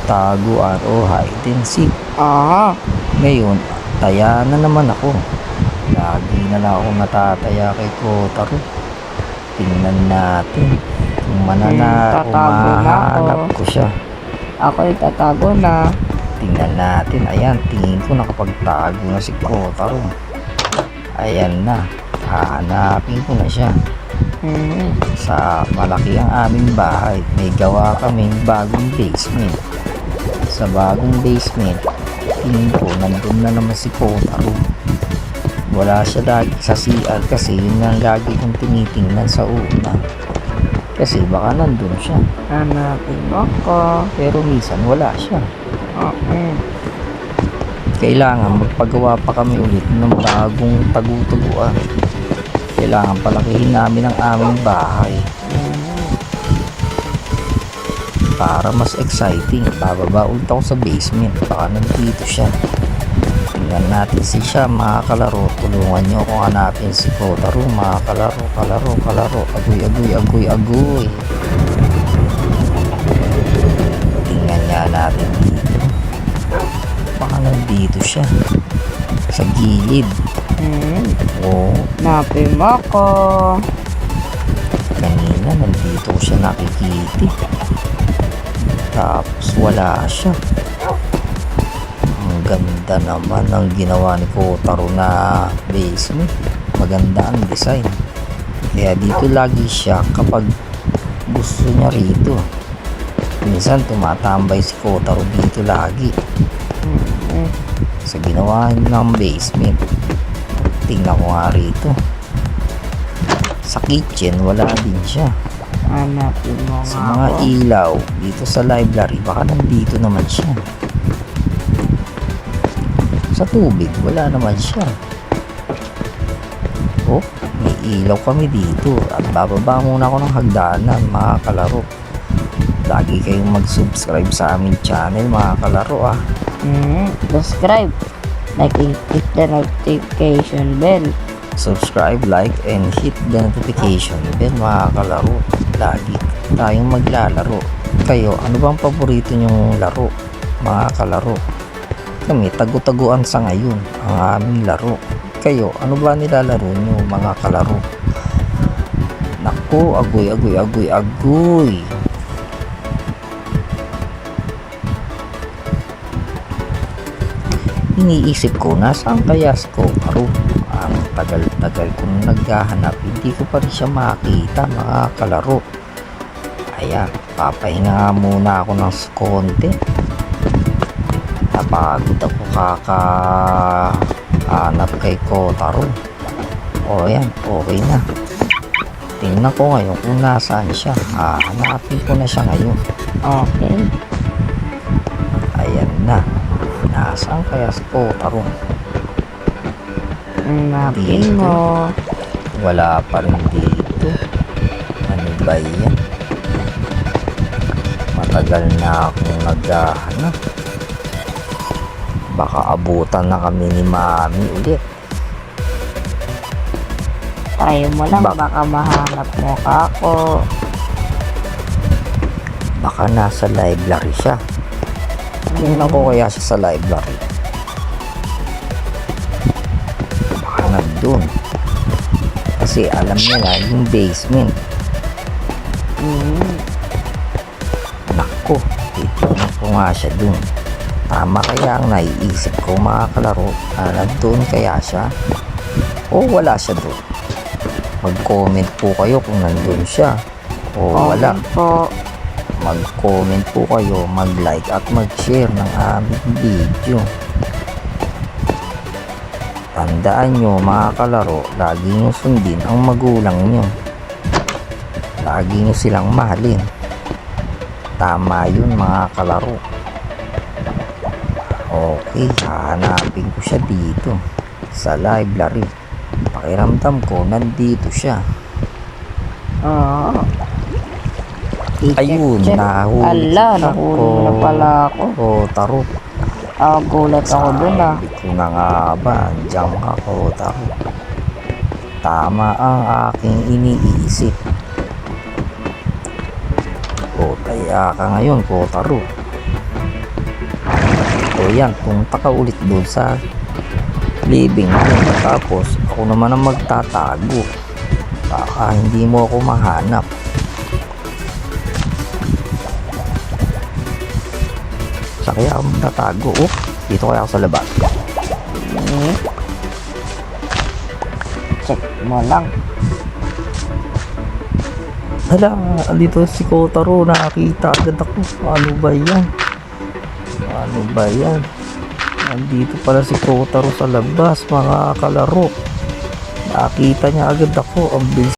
tago o hide and seek. Ah, Ngayon, taya na naman ako. Lagi na lang ako natataya kay Kotaro. Tingnan natin kung tatago na ako. mahanap ko siya. Ako'y tatago na. Tingnan natin. Ayan, tingin ko nakapagtago na si Kotaro. Ayan na. Hahanapin ko na siya. Sa malaki ang aming bahay, may gawa kaming bagong basement. Sa bagong basement, tingin ko nandun na naman si Kotaro. Wala siya lagi sa CR kasi yun ang lagi kong tinitingnan sa una. Kasi baka nandun siya. Hanapin mo ko. Pero minsan wala siya. Okay. Kailangan magpagawa pa kami ulit ng bagong tagu-tuguan. Kailangan palakihin namin ang aming bahay para mas exciting. Bababa ulit ako sa basement, baka nandito siya. Tingnan natin siya mga kalaro. Tulungan nyo kung hanapin si Kotaro mga kalaro. Kalaro. Agoy. Tingnan nga natin dito. Baka nandito siya sa gilid. Oo. Hanapin mo ko. Kanina nandito ko siya nakikita. Tapos wala siya. Ang ganda naman ang ginawa ni Kotaro na basement. Maganda ang design. Kaya dito lagi siya kapag gusto niya rito. Minsan tumatambay si Kotaro dito lagi. Sa ginawa ng basement. Tingnan ko nga rito. Sa kitchen wala din siya. Hanapin mo Sa nga mga ako. ilaw dito sa library baka nandito naman siya. Sa tubig wala naman siya. Oh, may ilaw kami dito at bababa muna ako ng hagdanan mga kalaro. Lagi kayong mag-subscribe sa aming channel mga kalaro ah. Subscribe. Like and hit the notification bell. Subscribe, like, and hit the notification bell mga kalaro. Lagi tayong maglalaro. Kayo, ano bang paborito nyong laro mga kalaro? Kami, tagu-taguan sa ngayon ang aming laro. Kayo, ano ba nilalaro nyo mga kalaro? Naku, agoy. Iniisip ko, nasaan kaya si Kotaro? Ang tagal-tagal kong naghahanap, hindi ko pa rin siya makita mga kalaro. Ayan, papahinga nga muna ako ng konti. Napagod ako kakahanap kay Kotaro. O yan, okay na. Tingnan ko ngayon kung nasaan siya. Hanapin ko na siya ngayon. Okay. Ayan na. Nasaan kaya si Kotaro? Hanapin mo. Wala pa rin dito. Ano ba yan? Matagal na akong naghahanap. Baka abutan na kami ni Mami ulit. Try mo lang, baka mahanap mo ka ako. Baka nasa library siya. Tingnan ko kaya siya sa library. Baka nandun. Kasi alam niya na yung basement. Naku, ito ko nga siya dun. Tama kaya ang naiisip ko mga kalaro. Nandun kaya siya? O wala siya dun? Mag-comment po kayo kung nandun siya o wala. Po. Mag-comment po kayo, mag-like at mag-share ng aming video. Tandaan nyo mga kalaro, lagi nyo sundin ang magulang nyo. Lagi nyo silang mahalin. Tama yun mga kalaro. Okay, hahanapin ko siya dito sa library. Pakiramdam ko nandito siya. Ayun, nahuli nahuli na pala ako. Kotaro. Gulat ako dun ah. Sabi ko na nga ba, andiyan ka Kotaro. Tama ang aking iniisip. O, kaya ka ngayon Kotaro. yan, punta ka ulit doon sa living room. Tapos ako naman ang magtatago. Baka hindi mo ako mahanap. Sa kaya ako magtatago. Oh, dito kaya ako sa labas. Check mo lang. Hala, andito si Kotaro. Nakakita agad ako. Ano ba yan? Ano ba yan? Andito pala si Kotaro sa labas, mga kalaro. Nakita niya agad ako. Ang bilis